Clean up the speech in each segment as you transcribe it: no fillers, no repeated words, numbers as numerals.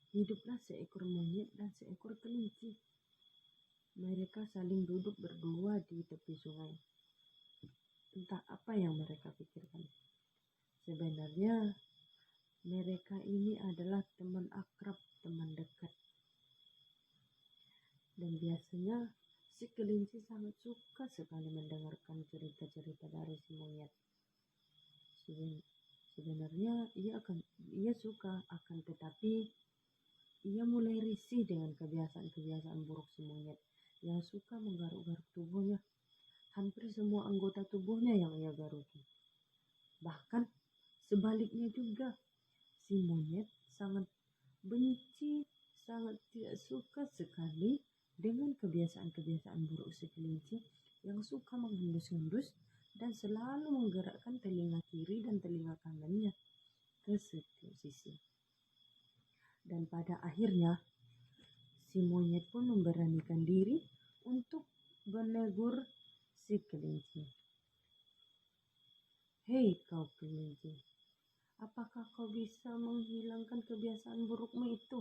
Hiduplah seekor monyet dan seekor kelinci. Mereka saling duduk berdua di tepi sungai. Entah apa yang mereka pikirkan. Sebenarnya mereka ini adalah teman akrab, teman dekat. Dan biasanya si kelinci sangat suka sekali mendengarkan cerita-cerita dari si monyet. Sebenarnya ia suka, akan tetapi ia mulai risih dengan kebiasaan-kebiasaan buruk si monyet yang suka menggaruk-garuk tubuhnya. Hampir semua anggota tubuhnya yang ia garuki. Bahkan sebaliknya juga, si monyet sangat benci, sangat tidak suka sekali dengan kebiasaan-kebiasaan buruk si kelinci yang suka mengendus-endus dan selalu menggerakkan telinga kiri dan telinga kanannya ke setiap sisi. Dan pada akhirnya, si monyet pun memberanikan diri untuk menegur si kelinci. "Hei kau kelinci, apakah kau bisa menghilangkan kebiasaan burukmu itu?"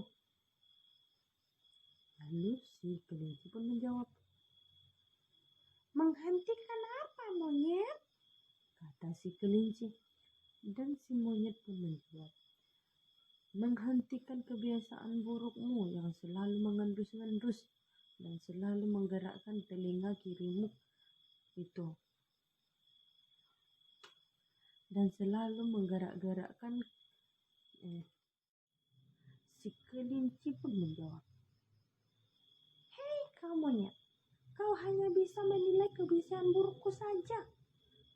Lalu si kelinci pun menjawab, "Menghentikan apa, monyet?" kata si kelinci. Dan si monyet pun menjawab, "Menghentikan kebiasaan burukmu yang selalu mengendus-endus dan selalu menggerakkan telinga kirimu itu. Dan selalu menggerak-gerakkan." Si kelinci pun menjawab, "Hei kau monyet, kau hanya bisa menilai kebiasaan burukku saja.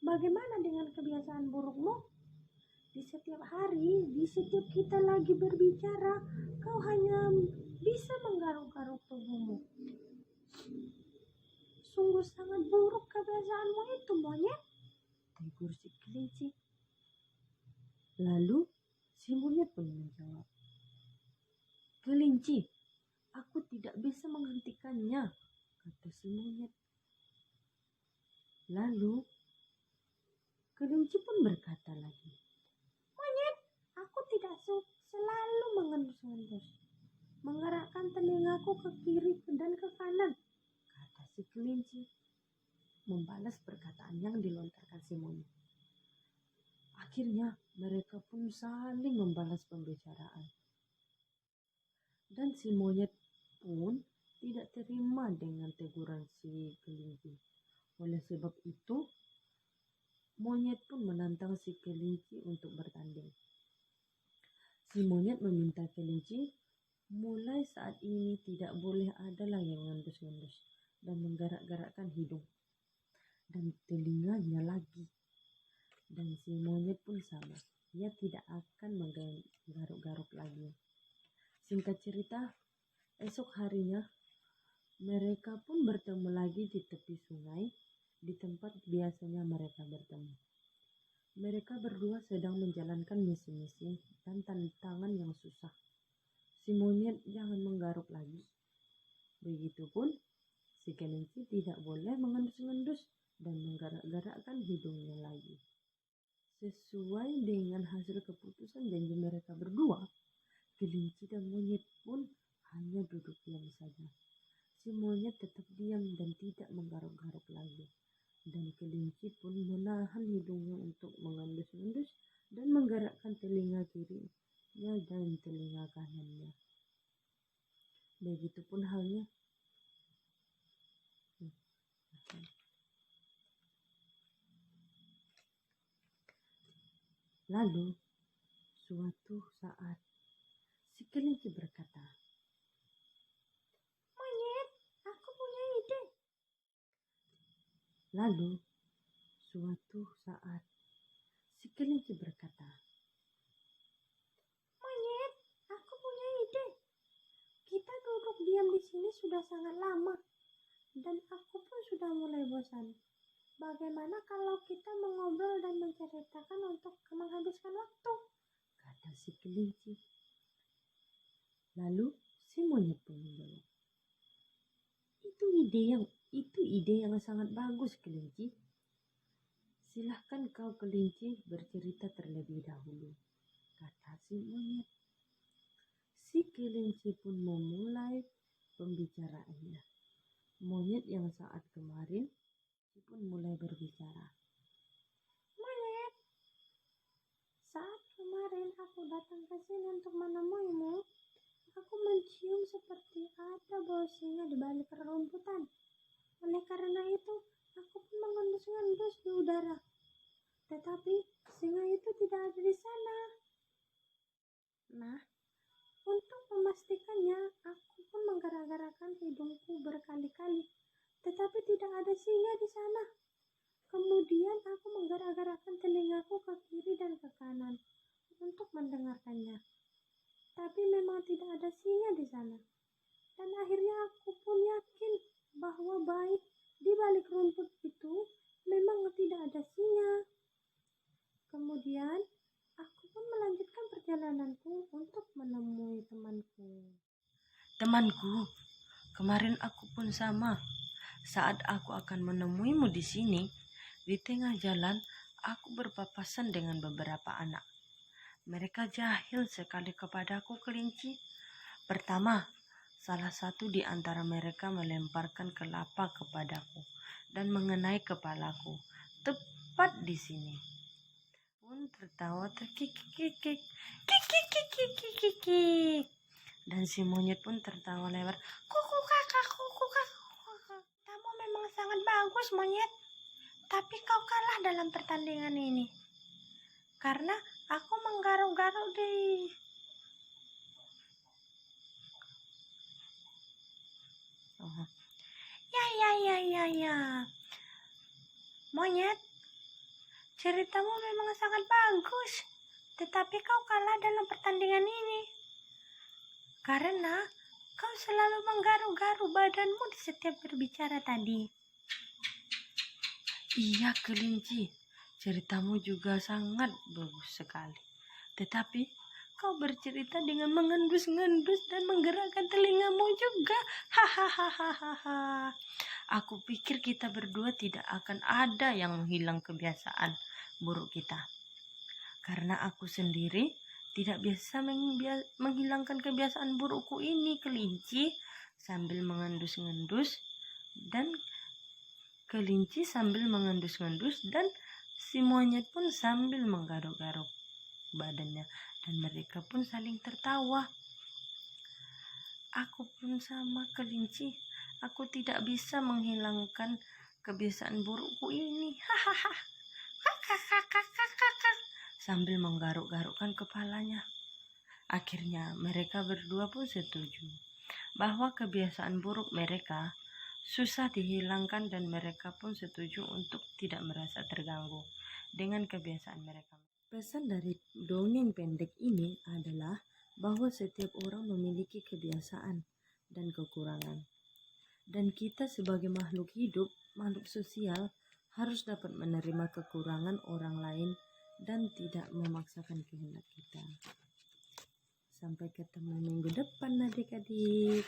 Bagaimana dengan kebiasaan burukmu? Di setiap hari, di setiap kita lagi berbicara, kau hanya bisa menggaruk-garuk tubuhmu. Sungguh sangat buruk kebiasaanmu itu, monyet," tegur si kelinci. Lalu si monyet pun menjawab, "Kelinci, aku tidak bisa menghentikannya," kata si monyet. Lalu kelinci pun berkata lagi, "Monyet, aku tidak selalu mengendus-endus, menggerakkan telingaku ke kiri dan ke kanan," kata si kelinci, membalas perkataan yang dilontarkan si monyet. Akhirnya mereka pun saling membalas pembicaraan. Dan si monyet pun tidak terima dengan teguran si kelinci. Oleh sebab itu, monyet pun menantang si kelinci untuk bertanding. Si monyet meminta kelinci, mulai saat ini tidak boleh ada lagi yang mengendus-endus dan menggerak-gerakkan hidung dan telinganya lagi. Dan si monyet pun sama, ia tidak akan menggaruk-garuk lagi. Singkat cerita, esok harinya mereka pun bertemu lagi di tepi sungai, di tempat biasanya mereka bertemu. Mereka berdua sedang menjalankan misi-misi dan tantangan yang susah. Si monyet jangan menggaruk lagi. Begitupun si kelinci tidak boleh mengendus-endus dan menggerak-gerakkan hidungnya lagi. Sesuai dengan hasil keputusan janji mereka berdua, kelinci dan monyet pun hanya duduk diam saja. Si monyet tetap diam dan tidak menggaruk-garuk lagi. Dan kelinci pun menahan hidungnya untuk mengendus-endus dan menggerakkan telinga kirinya dan telinga kanannya. Begitupun halnya. Lalu suatu saat si kelinci berkata, "Monyet, aku punya ide." Lalu suatu saat si kelinci berkata, "Monyet, aku punya ide. Kita duduk diam di sini sudah sangat lama dan aku pun sudah mulai bosan. Bagaimana kalau kita mengobrol dan menceritakan untuk menghabiskan waktu?" kata si kelinci. Lalu si monyet pun menjawab, Itu ide yang sangat bagus, kelinci. Silahkan kau kelinci bercerita terlebih dahulu, kata si monyet. Si kelinci pun memulai pembicaraannya. Monyet yang saat kemarin pun mulai berbicara. Monyet, saat kemarin aku datang ke sini untuk menemuimu, aku mencium seperti ada bau singa di balik rerumputan. Oleh karena itu, aku pun mengendus-endus di udara. Tetapi singa itu tidak ada di sana. Nah, untuk memastikannya, aku pun menggerak-gerakkan hidungku berkali-kali, tetapi tidak ada singa di sana. Kemudian aku menggerak-gerakkan telingaku ke kiri dan ke kanan untuk mendengarkannya. Tapi memang tidak ada singa di sana. Dan akhirnya aku pun yakin bahwa baik di balik rumput itu memang tidak ada singa. Kemudian aku pun melanjutkan perjalananku untuk menemui temanku. Temanku, kemarin aku pun sama. Saat aku akan menemuimu di sini, di tengah jalan aku berpapasan dengan beberapa anak. Mereka jahil sekali kepadaku, kelinci. Pertama, salah satu di antara mereka melemparkan kelapa kepadaku dan mengenai kepalaku, tepat di sini. Pun tertawa terkikik-kikik, kikik-kikik-kikik. Dan si monyet pun tertawa lebar, kuku kakak, kuku kakak. Kamu memang sangat bagus, monyet. Tapi kau kalah dalam pertandingan ini. Karena aku menggaruk-garuk di Ya. Monyet, ceritamu memang sangat bagus. Tetapi kau kalah dalam pertandingan ini. Karena kau selalu menggaruk-garuk badanmu di setiap berbicara tadi. Iya, kelinci. Ceritamu juga sangat bagus sekali. Tetapi kau bercerita dengan mengendus-ngendus dan menggerakkan telingamu juga. Hahaha. Aku pikir kita berdua tidak akan ada yang menghilang kebiasaan buruk kita. Karena aku sendiri tidak biasa menghilangkan kebiasaan burukku ini, kelinci. Sambil mengendus-ngendus dan kelinci sambil mengendus-ngendus dan si monyet pun sambil menggaruk-garuk badannya, dan mereka pun saling tertawa. Aku pun sama, kelinci. Aku tidak bisa menghilangkan kebiasaan burukku ini. Hahaha. Sambil menggaruk-garukkan kepalanya. Akhirnya mereka berdua pun setuju bahwa kebiasaan buruk mereka susah dihilangkan, dan mereka pun setuju untuk tidak merasa terganggu dengan kebiasaan mereka. Pesan dari dongeng pendek ini adalah bahwa setiap orang memiliki kebiasaan dan kekurangan. Dan kita sebagai makhluk hidup, makhluk sosial, harus dapat menerima kekurangan orang lain dan tidak memaksakan kehendak kita. Sampai ketemu minggu depan, adik-adik.